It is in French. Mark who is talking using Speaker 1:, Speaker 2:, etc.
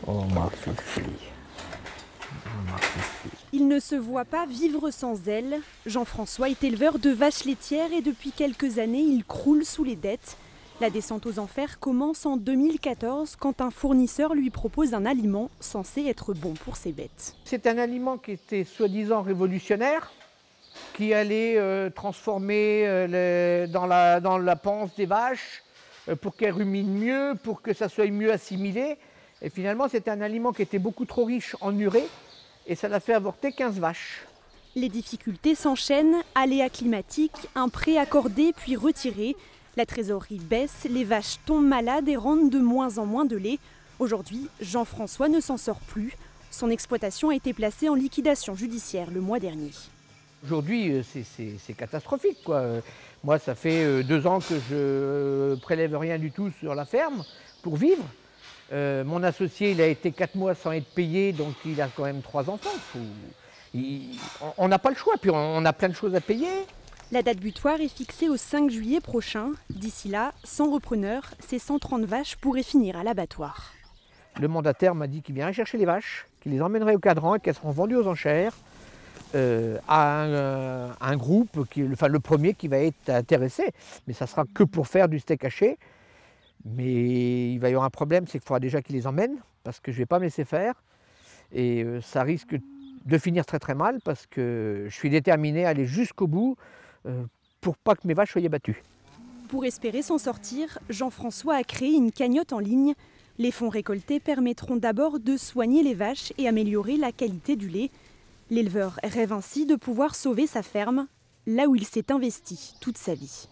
Speaker 1: Oh ma fifi. Oh, ma fifi.
Speaker 2: Il ne se voit pas vivre sans elle. Jean-François est éleveur de vaches laitières et depuis quelques années, il croule sous les dettes. La descente aux enfers commence en 2014 quand un fournisseur lui propose un aliment censé être bon pour ses bêtes.
Speaker 1: C'est un aliment qui était soi-disant révolutionnaire, qui allait transformer dans la panse des vaches pour qu'elles ruminent mieux, pour que ça soit mieux assimilé. Et finalement, c'était un aliment qui était beaucoup trop riche en urée et ça l'a fait avorter 15 vaches.
Speaker 2: Les difficultés s'enchaînent, aléas climatiques, un prêt accordé puis retiré. La trésorerie baisse, les vaches tombent malades et rendent de moins en moins de lait. Aujourd'hui, Jean-François ne s'en sort plus. Son exploitation a été placée en liquidation judiciaire le mois dernier.
Speaker 1: Aujourd'hui, c'est catastrophique, quoi. Moi, ça fait 2 ans que je prélève rien du tout sur la ferme pour vivre. Mon associé, il a été 4 mois sans être payé, donc il a quand même 3 enfants. On n'a pas le choix, puis on a plein de choses à payer.
Speaker 2: La date butoir est fixée au 5 juillet prochain. D'ici là, sans repreneur, ces 130 vaches pourraient finir à l'abattoir.
Speaker 1: Le mandataire m'a dit qu'il viendrait chercher les vaches, qu'il les emmènerait au cadran et qu'elles seront vendues aux enchères à un groupe, le premier qui va être intéressé. Mais ça sera que pour faire du steak haché. Mais il va y avoir un problème, c'est qu'il faudra déjà qu'il les emmène, parce que je ne vais pas me laisser faire. Et ça risque de finir très très mal, parce que je suis déterminé à aller jusqu'au bout pour pas que mes vaches soient abattues.
Speaker 2: Pour espérer s'en sortir, Jean-François a créé une cagnotte en ligne. Les fonds récoltés permettront d'abord de soigner les vaches et améliorer la qualité du lait. L'éleveur rêve ainsi de pouvoir sauver sa ferme, là où il s'est investi toute sa vie.